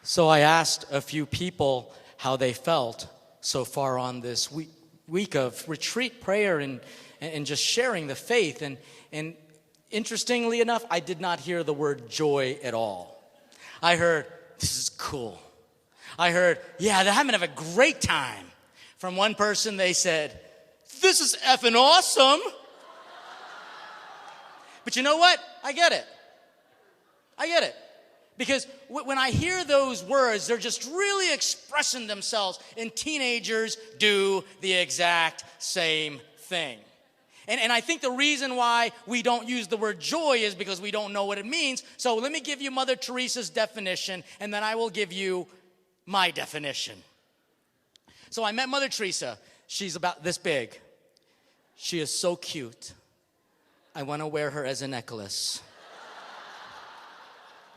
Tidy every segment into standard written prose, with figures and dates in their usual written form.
So I asked a few people how they felt so far on this week of retreat prayer and just sharing the faith. And interestingly enough, I did not hear the word joy at all. I heard, this is cool. I heard, yeah, they're having a great time. From one person, they said, this is effing awesome. But you know what? I get it. Because when I hear those words, they're just really expressing themselves, and teenagers do the exact same thing. And I think the reason why we don't use the word joy is because we don't know what it means. So let me give you Mother Teresa's definition, and then I will give you my definition. So I met Mother Teresa. She's about this big. She is so cute. I want to wear her as a necklace.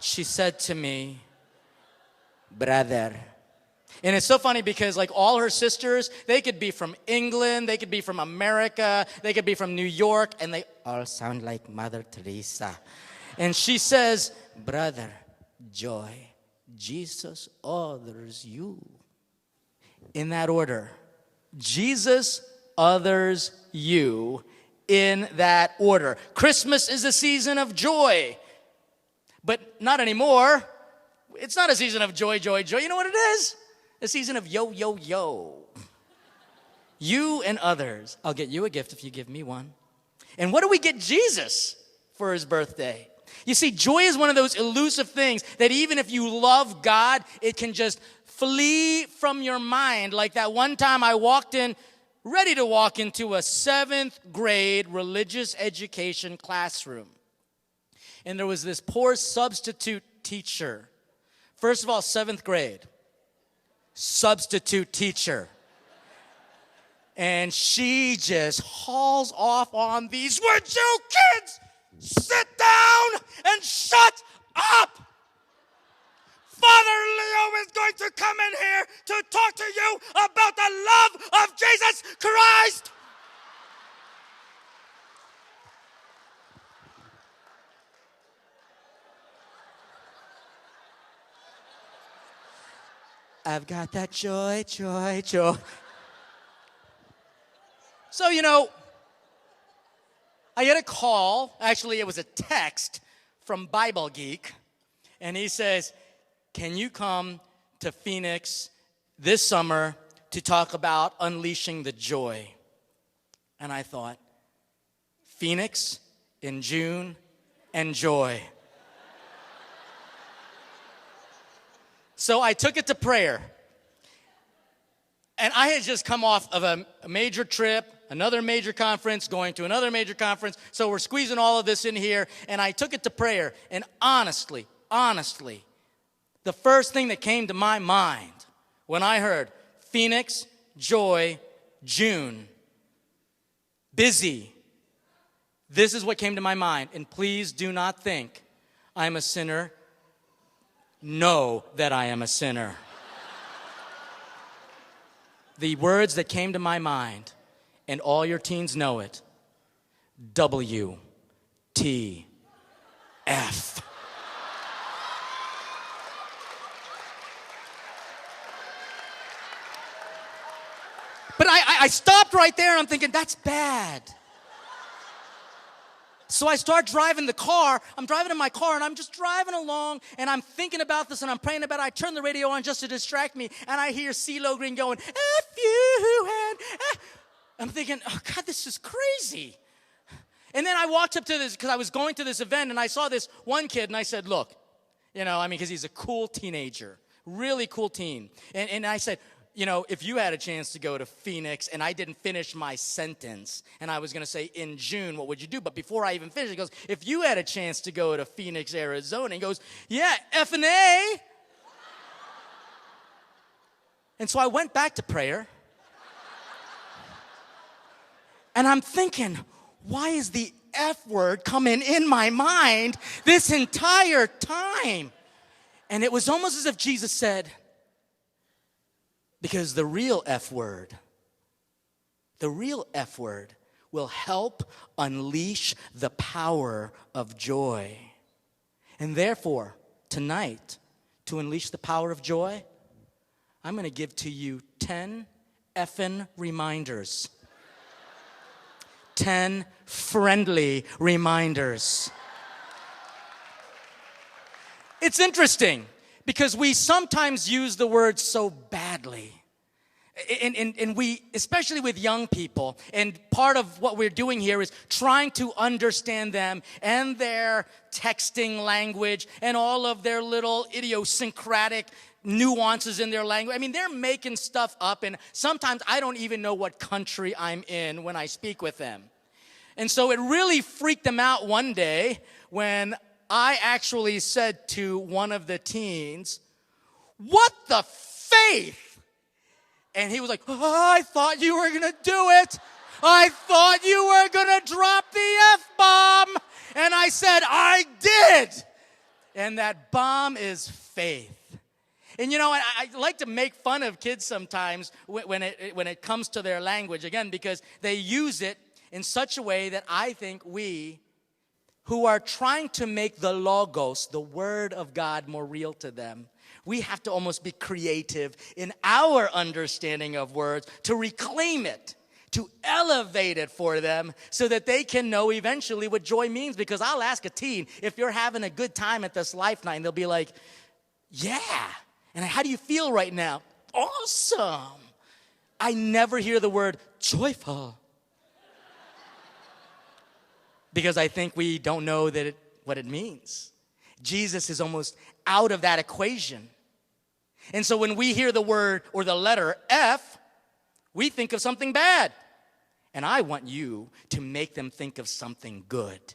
She said to me, brother. And it's so funny because like all her sisters, they could be from England, they could be from America, they could be from New York, and they all sound like Mother Teresa. And she says, brother, joy, Jesus others you. In that order. Jesus others you in that order. Christmas is a season of joy. But not anymore. It's not a season of joy, joy, joy. You know what it is? A season of yo, yo, yo. You and others. I'll get you a gift if you give me one. And what do we get Jesus for his birthday? You see, joy is one of those elusive things that even if you love God, it can just flee from your mind. Like that one time I walked in, ready to walk into a 7th grade religious education classroom. And there was this poor substitute teacher. First of all, 7th grade. Substitute teacher. And she just hauls off on these, would you kids sit down and shut up? Father Leo is going to come in here to talk to you about the love of Jesus Christ. I've got that joy, joy, joy. So, I get a call. Actually, it was a text from Bible Geek. And he says, can you come to Phoenix this summer to talk about unleashing the joy? And I thought, Phoenix in June and joy. So I took it to prayer. And I had just come off of a major trip, another major conference, going to another major conference. So we're squeezing all of this in here. And I took it to prayer. And honestly, the first thing that came to my mind when I heard Phoenix, joy, June, busy, this is what came to my mind. And please do not think I'm a sinner. Know that I am a sinner. The words that came to my mind, and all your teens know it, WTF. But I stopped right there and I'm thinking, that's bad. So I start driving the car. I'm driving in my car, and I'm just driving along, and I'm thinking about this, and I'm praying about it. I turn the radio on just to distract me, and I hear CeeLo Green going, F you, and I'm thinking, oh, God, this is crazy. And then I walked up to this, because I was going to this event, and I saw this one kid, and I said, look, because he's a cool teenager, really cool teen. And I said, if you had a chance to go to Phoenix and I didn't finish my sentence and I was going to say in June, what would you do? But before I even finished, he goes, if you had a chance to go to Phoenix, Arizona, he goes, yeah, F&A. And so I went back to prayer. And I'm thinking, why is the F word coming in my mind this entire time? And it was almost as if Jesus said, because the real F word will help unleash the power of joy. And therefore, tonight, to unleash the power of joy, I'm going to give to you 10 effing reminders. 10 friendly reminders. It's interesting because we sometimes use the word so badly. And we, especially with young people, and part of what we're doing here is trying to understand them and their texting language and all of their little idiosyncratic nuances in their language. I mean, they're making stuff up, and sometimes I don't even know what country I'm in when I speak with them. And so it really freaked them out one day when I actually said to one of the teens, "What the faith?" And he was like, "Oh, I thought you were going to do it. I thought you were going to drop the F-bomb." And I said, "I did." And that bomb is faith. And you know, I like to make fun of kids sometimes when it comes to their language, again, because they use it in such a way that I think we, who are trying to make the Logos, the Word of God, more real to them, we have to almost be creative in our understanding of words to reclaim it, to elevate it for them so that they can know eventually what joy means. Because I'll ask a teen, if you're having a good time at this Life Night, and they'll be like, "Yeah. And how do you feel right now?" "Awesome." I never hear the word joyful because I think we don't know what it means. Jesus is almost out of that equation. And so when we hear the word or the letter F, we think of something bad. And I want you to make them think of something good.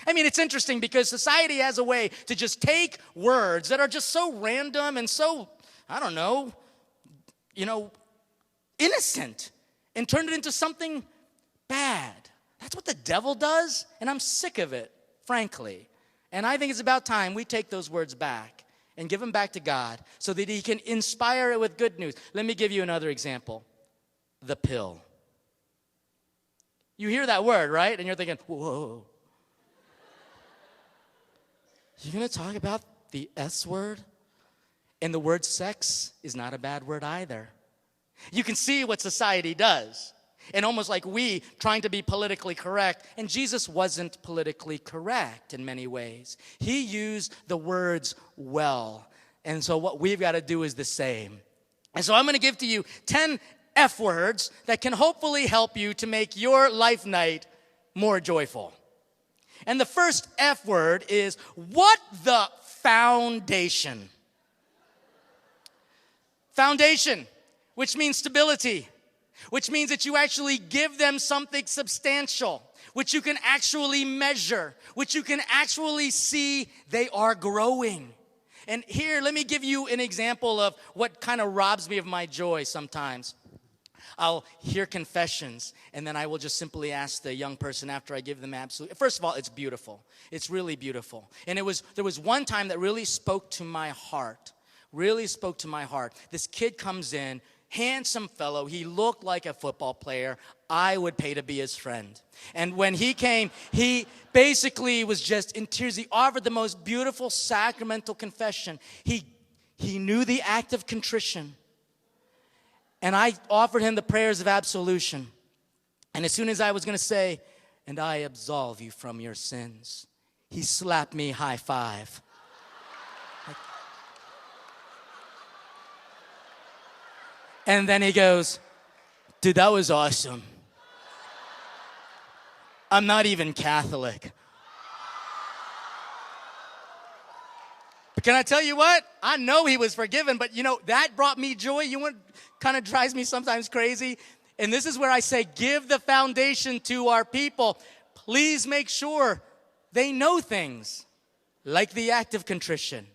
I mean, it's interesting because society has a way to just take words that are just so random and so, I don't know, innocent and turn it into something bad. That's what the devil does, and I'm sick of it, frankly. And I think it's about time we take those words back and give them back to God so that he can inspire it with good news. Let me give you another example. The pill. You hear that word, right? And you're thinking, whoa. You're going to talk about the S word? And the word sex is not a bad word either. You can see what society does. And almost like we trying to be politically correct. And Jesus wasn't politically correct in many ways. He used the words well. And so what we've got to do is the same. And so I'm going to give to you 10 F words that can hopefully help you to make your life night more joyful. And the first F word is, what the foundation? Foundation, which means stability. Which means that you actually give them something substantial, which you can actually measure, which you can actually see they are growing. And here, let me give you an example of what kind of robs me of my joy sometimes. I'll hear confessions, and then I will just simply ask the young person after I give them absolute. First of all, it's beautiful. It's really beautiful. And there was one time that really spoke to my heart. This kid comes in, handsome fellow. He looked like a football player. I would pay to be his friend. And when he came, he basically was just in tears. He offered the most beautiful sacramental confession. He knew the act of contrition. And I offered him the prayers of absolution. And as soon as I was going to say, "And I absolve you from your sins," he slapped me high five. And then he goes, "Dude, that was awesome. I'm not even Catholic." But can I tell you what? I know he was forgiven, but that brought me joy. You know what kind of drives me sometimes crazy? And this is where I say, give the foundation to our people. Please make sure they know things like the act of contrition.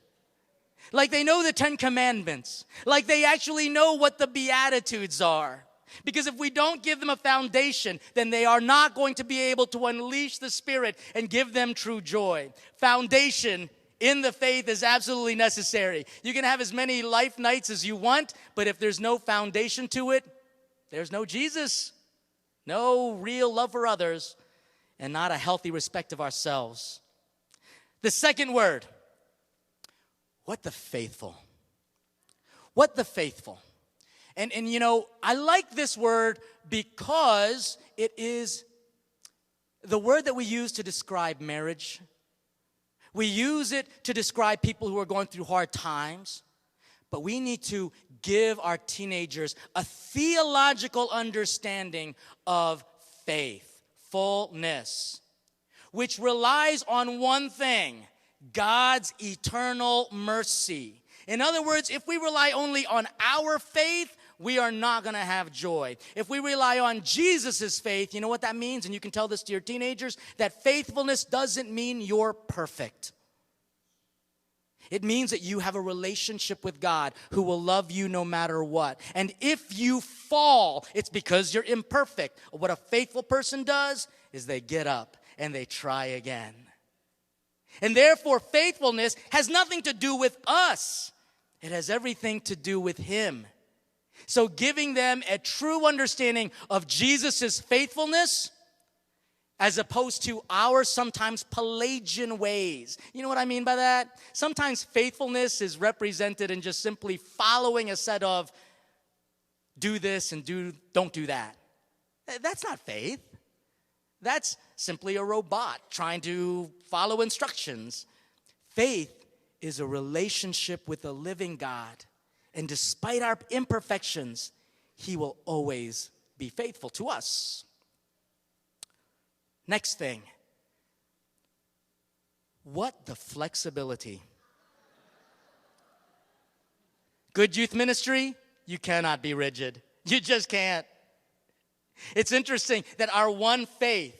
Like they know the 10 Commandments. Like they actually know what the Beatitudes are. Because if we don't give them a foundation, then they are not going to be able to unleash the Spirit and give them true joy. Foundation in the faith is absolutely necessary. You can have as many life nights as you want, but if there's no foundation to it, there's no Jesus, no real love for others, and not a healthy respect of ourselves. The second word, What the faithful? What the faithful? And I like this word because it is the word that we use to describe marriage. We use it to describe people who are going through hard times. But we need to give our teenagers a theological understanding of faithfulness, which relies on one thing: God's eternal mercy. In other words, if we rely only on our faith, we are not going to have joy. If we rely on Jesus' faith, you know what that means? And you can tell this to your teenagers, that faithfulness doesn't mean you're perfect. It means that you have a relationship with God who will love you no matter what. And if you fall, it's because you're imperfect. What a faithful person does is they get up and they try again. And therefore, faithfulness has nothing to do with us. It has everything to do with Him. So giving them a true understanding of Jesus' faithfulness as opposed to our sometimes Pelagian ways. You know what I mean by that? Sometimes faithfulness is represented in just simply following a set of do this and don't do that. That's not faith. That's simply a robot trying to follow instructions. Faith is a relationship with a living God. And despite our imperfections, He will always be faithful to us. Next thing. What the flexibility. Good youth ministry, you cannot be rigid. You just can't. It's interesting that our one faith,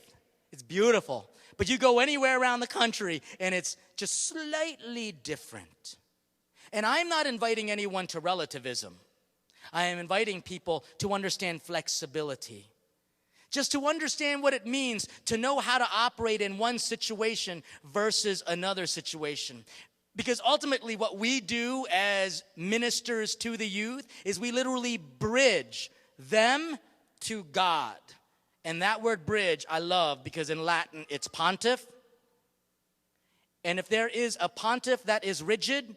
it's beautiful, but you go anywhere around the country and it's just slightly different. And I'm not inviting anyone to relativism. I am inviting people to understand flexibility. Just to understand what it means to know how to operate in one situation versus another situation. Because ultimately what we do as ministers to the youth is we literally bridge them to God. And that word bridge I love because in Latin it's pontiff. And if there is a pontiff that is rigid,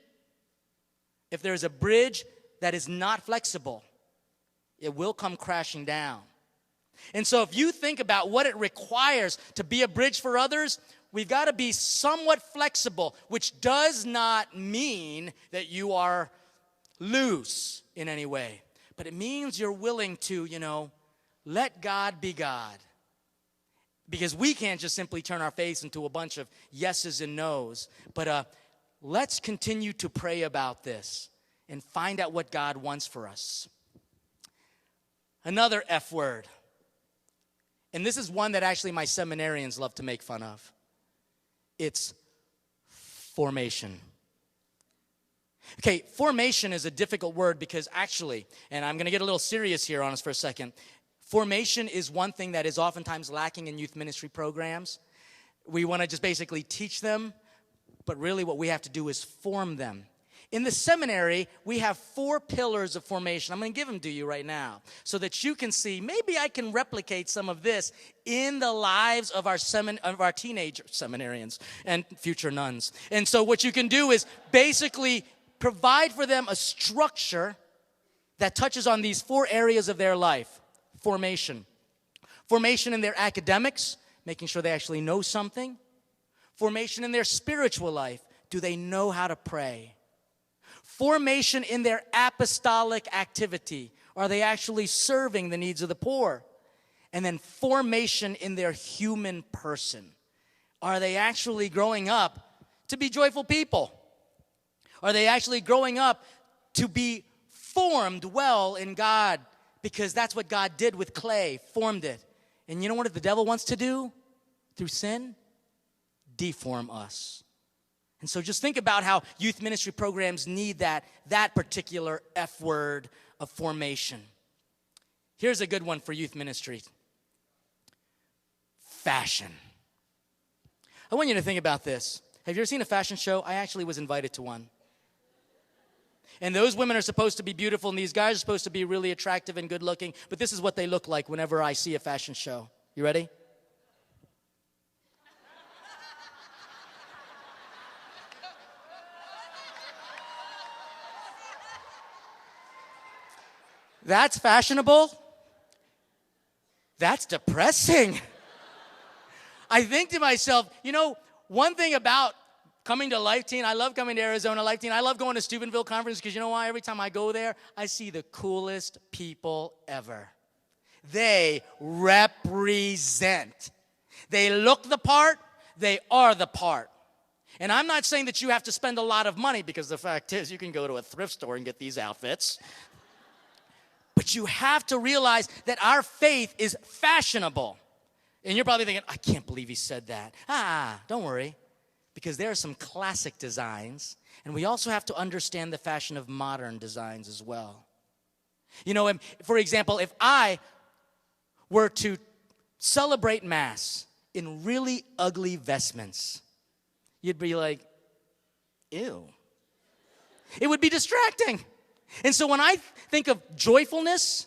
if there is a bridge that is not flexible, it will come crashing down. And so if you think about what it requires to be a bridge for others, we've got to be somewhat flexible, which does not mean that you are loose in any way. But it means you're willing to, let God be God. Because we can't just simply turn our face into a bunch of yeses and nos. But let's continue to pray about this and find out what God wants for us. Another F word. And this is one that actually my seminarians love to make fun of. It's formation. Okay, formation is a difficult word because actually, and I'm going to get a little serious here on us for a second, formation is one thing that is oftentimes lacking in youth ministry programs. We want to just basically teach them, but really what we have to do is form them. In the seminary, we have 4 pillars of formation. I'm going to give them to you right now so that you can see, maybe I can replicate some of this in the lives of our teenage seminarians and future nuns. And so what you can do is basically provide for them a structure that touches on these 4 areas of their life. Formation. Formation in their academics, making sure they actually know something. Formation in their spiritual life. Do they know how to pray? Formation in their apostolic activity. Are they actually serving the needs of the poor? And then formation in their human person. Are they actually growing up to be joyful people? Are they actually growing up to be formed well in God? Because that's what God did with clay, formed it. And you know what the devil wants to do through sin? Deform us. And so just think about how youth ministry programs need that particular F word of formation. Here's a good one for youth ministry. Fashion. I want you to think about this. Have you ever seen a fashion show? I actually was invited to one. And those women are supposed to be beautiful, and these guys are supposed to be really attractive and good looking, but this is what they look like whenever I see a fashion show. You ready? That's fashionable? That's depressing. I think to myself, one thing about coming to Life Teen, I love coming to Arizona Life Teen. I love going to Steubenville Conference because you know why? Every time I go there, I see the coolest people ever. They represent. They look the part. They are the part. And I'm not saying that you have to spend a lot of money, because the fact is you can go to a thrift store and get these outfits. But you have to realize that our faith is fashionable. And you're probably thinking, I can't believe he said that. Don't worry, because there are some classic designs, and we also have to understand the fashion of modern designs as well. For example, if I were to celebrate Mass in really ugly vestments, you'd be like, ew. It would be distracting. And so when I think of joyfulness,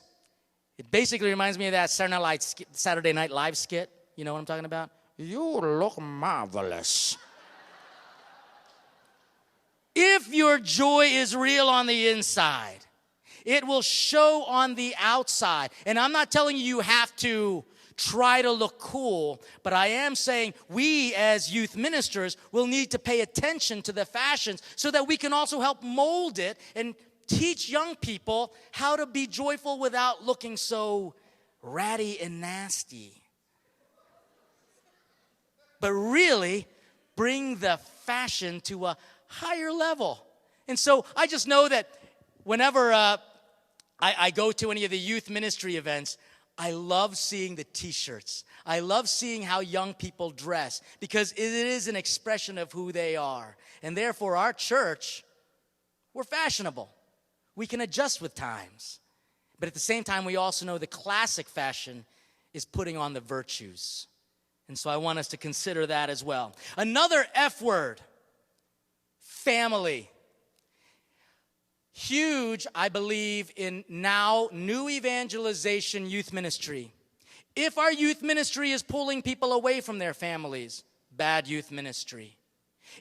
it basically reminds me of that Saturday Night Live skit. You know what I'm talking about? You look marvelous. If your joy is real on the inside, it will show on the outside. And I'm not telling you have to try to look cool, but I am saying we as youth ministers will need to pay attention to the fashions so that we can also help mold it and teach young people how to be joyful without looking so ratty and nasty. But really bring the fashion to a higher level. And so I just know that whenever I go to any of the youth ministry events, I love seeing the t-shirts. I love seeing how young people dress, because it is an expression of who they are. And therefore, our church, we're fashionable. We can adjust with times. But at the same time, we also know the classic fashion is putting on the virtues. And so I want us to consider that as well. Another F word, family. Huge, I believe, in now new evangelization youth ministry. If our youth ministry is pulling people away from their families, bad youth ministry.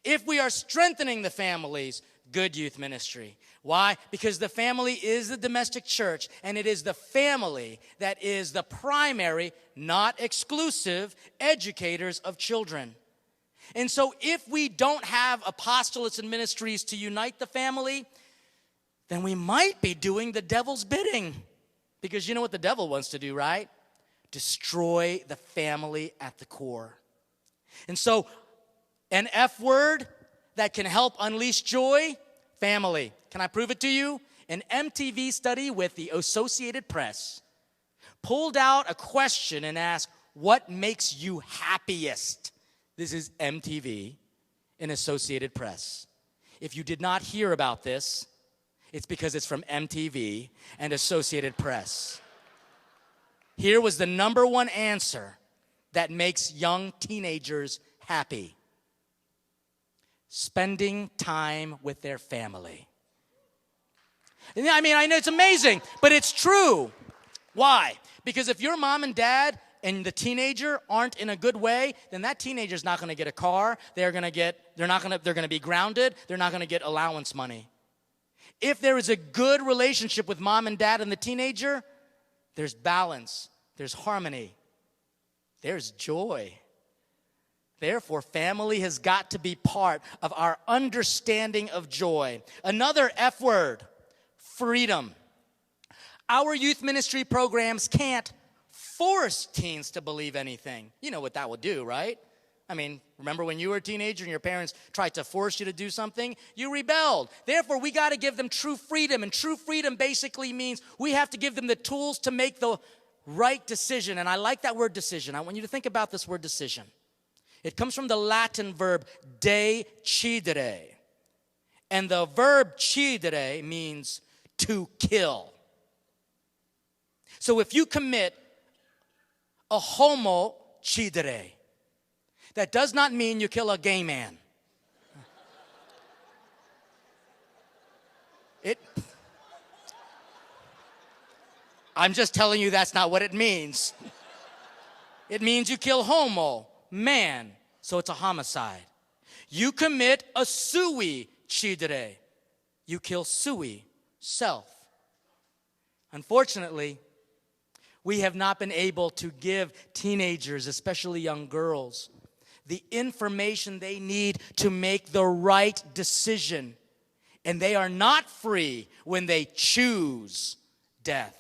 If we are strengthening the families, good youth ministry. Why? Because the family is the domestic church, and it is the family that is the primary, not exclusive, educators of children. And so if we don't have apostolates and ministries to unite the family, then we might be doing the devil's bidding. Because you know what the devil wants to do, right? Destroy the family at the core. And so an F word that can help unleash joy, family. Can I prove it to you? An MTV study with the Associated Press pulled out a question and asked, what makes you happiest? This is MTV and Associated Press. If you did not hear about this, it's because it's from MTV and Associated Press. Here was the number one answer that makes young teenagers happy. Spending time with their family. And I mean, I know it's amazing, but it's true. Why? Because if your mom and dad and the teenager aren't in a good way, then that teenager's not going to get a car. They're going to be grounded. They're not going to get allowance money. If there is a good relationship with mom and dad and the teenager, there's balance, there's harmony, there's joy. Therefore, family has got to be part of our understanding of joy. Another F word, freedom. Our youth ministry programs can't force teens to believe anything. You know what that would do, right? I mean, remember when you were a teenager and your parents tried to force you to do something? You rebelled. Therefore, we got to give them true freedom. And true freedom basically means we have to give them the tools to make the right decision. And I like that word decision. I want you to think about this word decision. It comes from the Latin verb decidere. And the verb cidere means to kill. So if you commit a homocidere, that does not mean you kill a gay man. I'm just telling you that's not what it means. It means you kill homo, man, so it's a homicide. You commit a suicidere. You kill sui, self. Unfortunately, we have not been able to give teenagers, especially young girls, the information they need to make the right decision. And they are not free when they choose death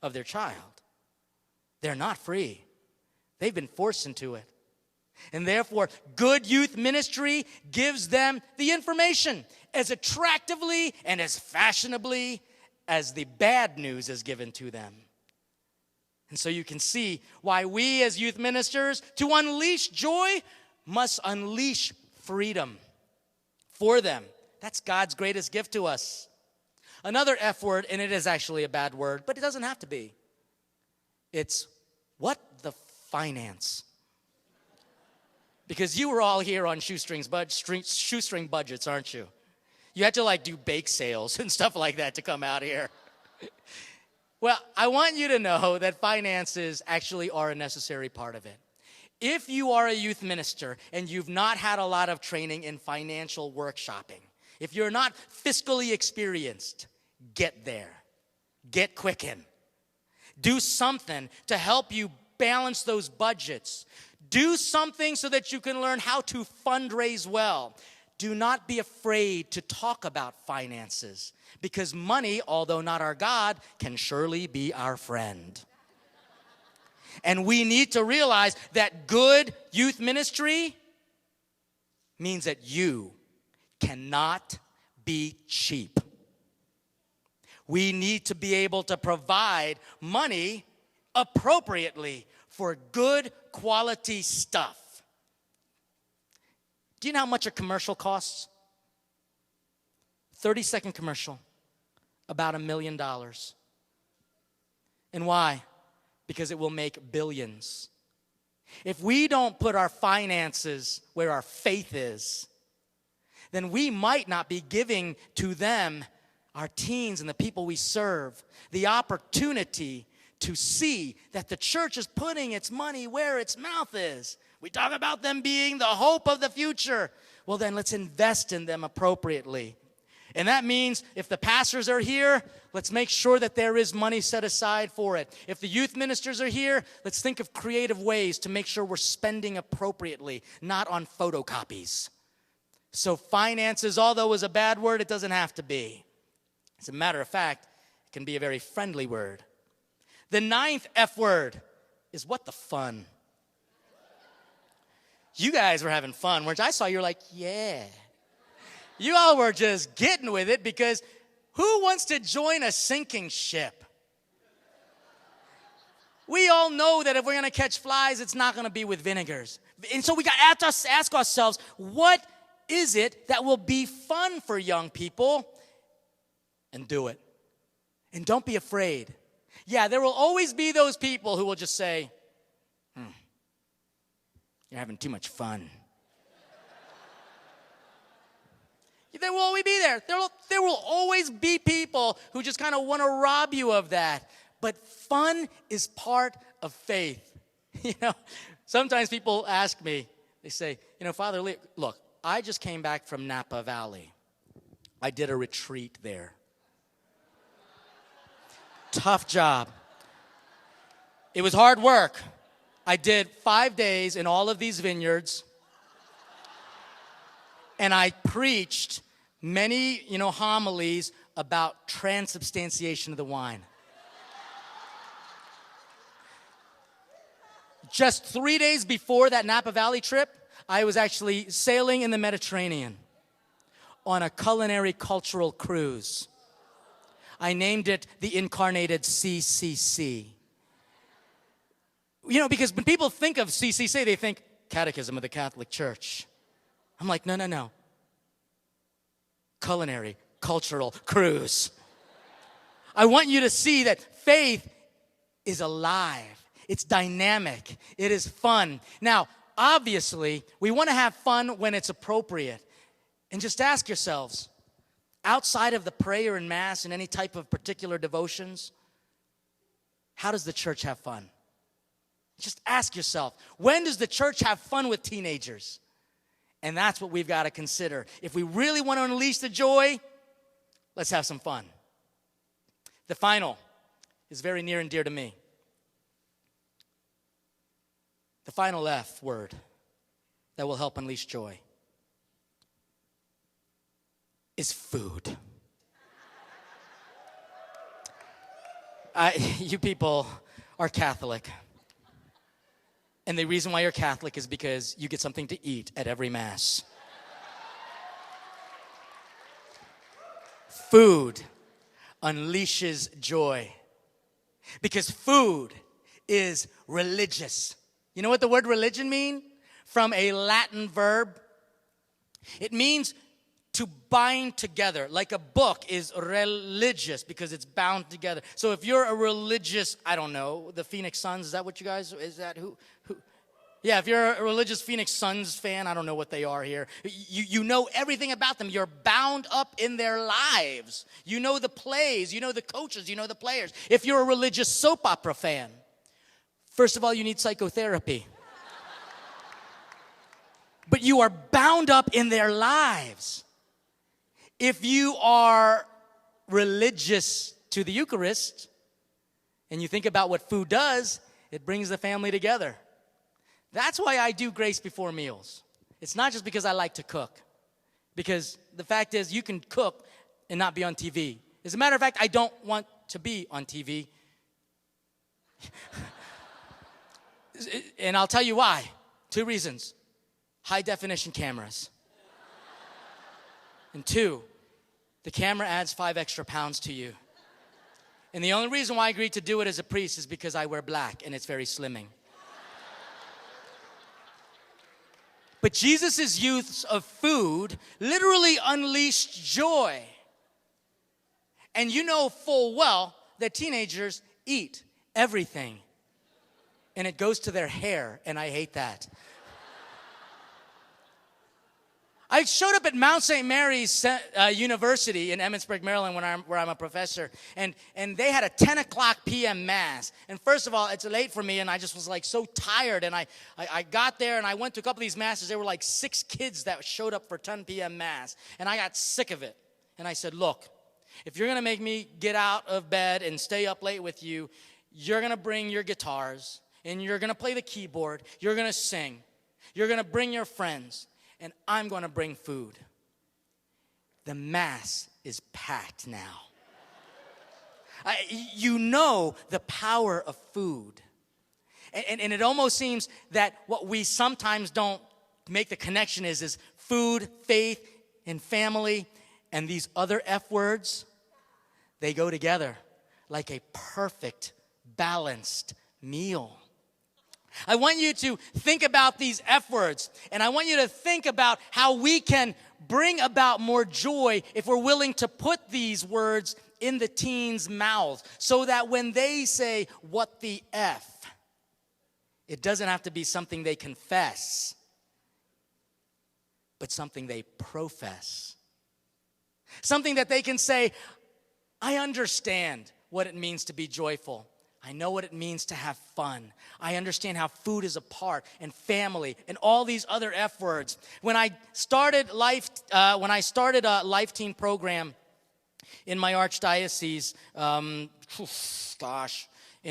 of their child. They're not free. They've been forced into it. And therefore, good youth ministry gives them the information as attractively and as fashionably as the bad news is given to them. And so you can see why we as youth ministers, to unleash joy, must unleash freedom for them. That's God's greatest gift to us. Another F word, and it is actually a bad word, but it doesn't have to be. It's what the finance. Because you were all here on shoestring budgets, aren't you? You had to do bake sales and stuff like that to come out here. Well, I want you to know that finances actually are a necessary part of it. If you are a youth minister and you've not had a lot of training in financial workshopping, if you're not fiscally experienced, get there. Get quicken. Do something to help you balance those budgets. Do something so that you can learn how to fundraise well. Do not be afraid to talk about finances, because money, although not our God, can surely be our friend. And we need to realize that good youth ministry means that you cannot be cheap. We need to be able to provide money appropriately for good quality stuff. Do you know how much a commercial costs? 30-second commercial, about $1 million. And why? Because it will make billions. If we don't put our finances where our faith is, then we might not be giving to them, our teens and the people we serve, the opportunity to see that the church is putting its money where its mouth is. We talk about them being the hope of the future. Well, then let's invest in them appropriately. And that means if the pastors are here, let's make sure that there is money set aside for it. If the youth ministers are here, let's think of creative ways to make sure we're spending appropriately, not on photocopies. So finances, although is a bad word, it doesn't have to be. As a matter of fact, it can be a very friendly word. The 9th F word is what the fun. You guys were having fun, weren't you? I saw you were like, yeah. You all were just getting with it, because who wants to join a sinking ship? We all know that if we're going to catch flies, it's not going to be with vinegars. And so we got to ask ourselves, what is it that will be fun for young people? And do it. And don't be afraid. Yeah, there will always be those people who will just say, you're having too much fun. They will always be there. There will always be people who just kind of want to rob you of that. But fun is part of faith. Sometimes people ask me, they say, Father Lee, look, I just came back from Napa Valley. I did a retreat there. Tough job. It was hard work. I did 5 days in all of these vineyards. And I preached many, homilies about transubstantiation of the wine. Just 3 days before that Napa Valley trip, I was actually sailing in the Mediterranean on a culinary cultural cruise. I named it the Incarnated CCC. Because when people think of CCC, they think Catechism of the Catholic Church. I'm like, no. Culinary, cultural cruise. I want you to see that faith is alive. It's dynamic. It is fun. Now, obviously, we want to have fun when it's appropriate. And just ask yourselves, outside of the prayer and mass and any type of particular devotions, how does the church have fun? Just ask yourself, when does the church have fun with teenagers? And that's what we've got to consider. If we really want to unleash the joy, let's have some fun. The final is very near and dear to me. The final F word that will help unleash joy is food. You people are Catholic. And the reason why you're Catholic is because you get something to eat at every Mass. Food unleashes joy because food is religious. You know what the word religion means? From a Latin verb. It means to bind together. Like a book is religious because it's bound together. So if you're a religious, I don't know, the Phoenix Suns, is that what you guys, is that who? Yeah, if you're a religious Phoenix Suns fan, I don't know what they are here. You know everything about them. You're bound up in their lives. You know the plays, you know the coaches, you know the players. If you're a religious soap opera fan, first of all, you need psychotherapy. But you are bound up in their lives. If you are religious to the Eucharist, and you think about what food does, it brings the family together. That's why I do grace before meals. It's not just because I like to cook. Because the fact is, you can cook and not be on TV. As a matter of fact, I don't want to be on TV. And I'll tell you why. 2 reasons. High definition cameras. And 2, the camera adds 5 extra pounds to you. And the only reason why I agreed to do it as a priest is because I wear black and it's very slimming. But Jesus' use of food literally unleashed joy. And you know full well that teenagers eat everything. And it goes to their hair, and I hate that. I showed up at Mount St. Mary's University in Emmitsburg, Maryland, where I'm a professor, and they had a 10 o'clock p.m. Mass. And first of all, it's late for me, and I just was like so tired, and I got there, and I went to a couple of these Masses. There were like 6 kids that showed up for 10 p.m. Mass, and I got sick of it. And I said, look, if you're going to make me get out of bed and stay up late with you, you're going to bring your guitars, and you're going to play the keyboard, you're going to sing, you're going to bring your friends, and I'm going to bring food. The Mass is packed now. You know the power of food. And it almost seems that what we sometimes don't make the connection is food, faith, and family, and these other F words, they go together like a perfect, balanced meal. I want you to think about these F words, and I want you to think about how we can bring about more joy if we're willing to put these words in the teens' mouths so that when they say, what the F, it doesn't have to be something they confess, but something they profess. Something that they can say, I understand what it means to be joyful. I know what it means to have fun. I understand how food is a part, and family, and all these other F words. When I started a Life Teen program in my archdiocese, in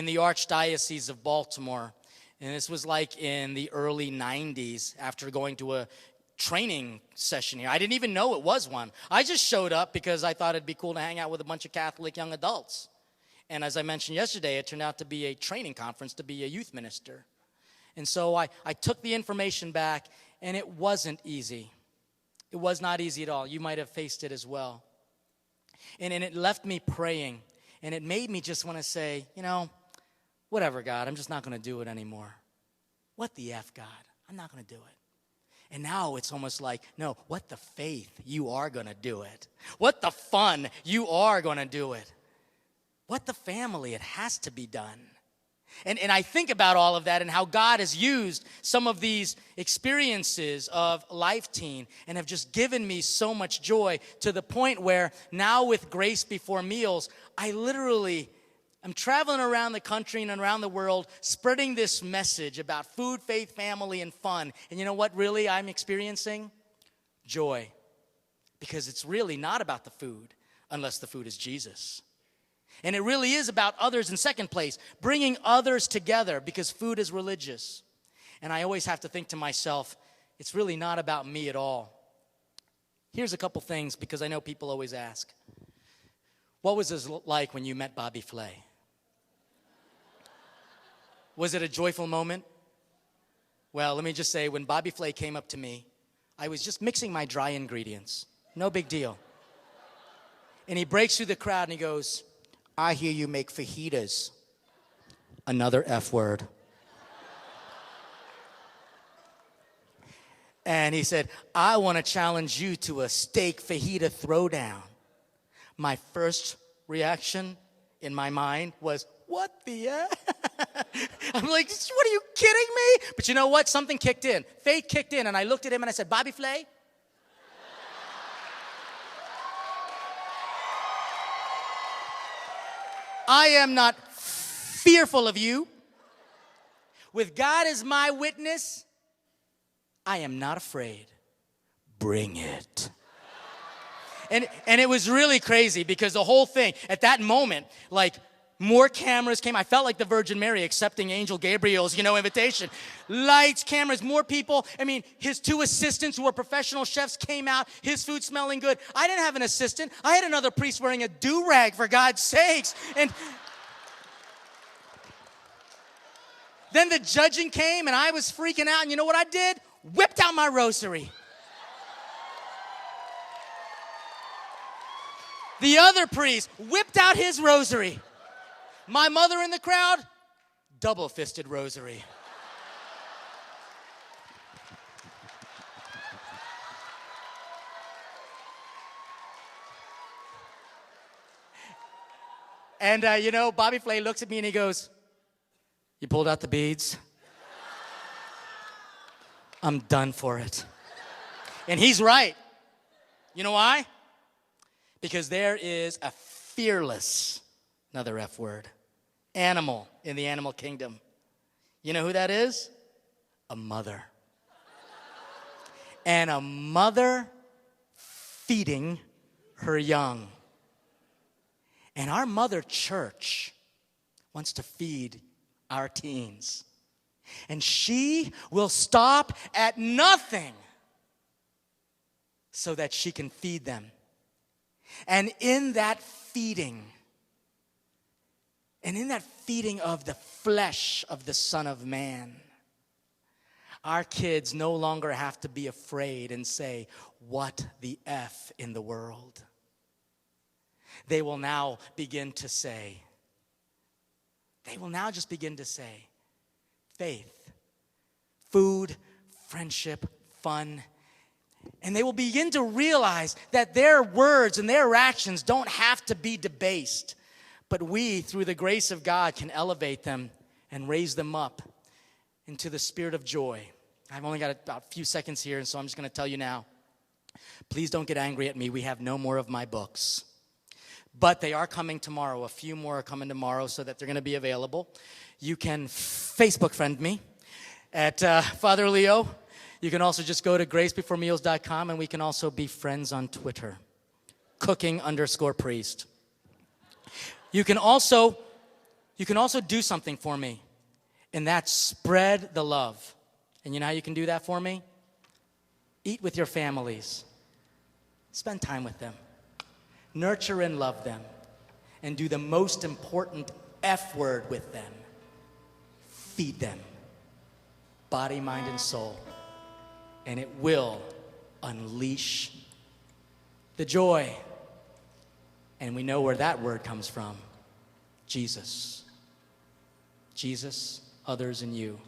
the Archdiocese of Baltimore, and this was like in the early 90s after going to a training session here. I didn't even know it was one. I just showed up because I thought it'd be cool to hang out with a bunch of Catholic young adults. And as I mentioned yesterday, it turned out to be a training conference to be a youth minister. And so I took the information back, and it wasn't easy. It was not easy at all. You might have faced it as well. And it left me praying, and it made me just want to say, whatever, God, I'm just not going to do it anymore. What the F, God? I'm not going to do it. And now it's almost like, no, what the faith? You are going to do it. What the fun? You are going to do it. What the family? It has to be done. And I think about all of that and how God has used some of these experiences of Life Teen and have just given me so much joy to the point where now with Grace Before Meals, I'm traveling around the country and around the world spreading this message about food, faith, family, and fun. And you know what really I'm experiencing? Joy. Because it's really not about the food unless the food is Jesus. And it really is about others in second place, bringing others together because food is religious. And I always have to think to myself, it's really not about me at all. Here's a couple things because I know people always ask. What was this like when you met Bobby Flay? Was it a joyful moment? Well, let me just say, when Bobby Flay came up to me, I was just mixing my dry ingredients. No big deal. And he breaks through the crowd and he goes, I hear you make fajitas. Another F word. And he said, I want to challenge you to a steak fajita throwdown. My first reaction in my mind was, what the I'm like, what are you kidding me? But you know what? Something kicked in. Faith kicked in. And I looked at him and I said, Bobby Flay? I am not fearful of you. With God as my witness, I am not afraid. Bring it. And it was really crazy because the whole thing, at that moment, like, more cameras came. I felt like the Virgin Mary accepting Angel Gabriel's, invitation. Lights, cameras, more people. I mean, his 2 assistants who were professional chefs came out, his food smelling good. I didn't have an assistant. I had another priest wearing a do-rag, for God's sakes. And then the judging came, and I was freaking out. And you know what I did? Whipped out my rosary. The other priest whipped out his rosary. My mother in the crowd, double-fisted rosary. And, Bobby Flay looks at me and he goes, you pulled out the beads? I'm done for it. And he's right. You know why? Because there is a fearless, another F word, animal in the animal kingdom. You know who that is? A mother. And a mother feeding her young. And our mother church wants to feed our teens. And she will stop at nothing so that she can feed them. And in that feeding, of the flesh of the Son of Man, our kids no longer have to be afraid and say, what the F in the world? They will now begin to say, faith, food, friendship, fun. And they will begin to realize that their words and their actions don't have to be debased. But we, through the grace of God, can elevate them and raise them up into the spirit of joy. I've only got about a few seconds here, and so I'm just going to tell you now. Please don't get angry at me. We have no more of my books. But they are coming tomorrow. A few more are coming tomorrow so that they're going to be available. You can Facebook friend me at Father Leo. You can also just go to gracebeforemeals.com, and we can also be friends on Twitter. Cooking_priest. You can also do something for me, and that's spread the love. And you know how you can do that for me? Eat with your families. Spend time with them. Nurture and love them. And do the most important F word with them. Feed them. Body, mind, and soul. And it will unleash the joy. And we know where that word comes from. Jesus. Jesus, others, and you.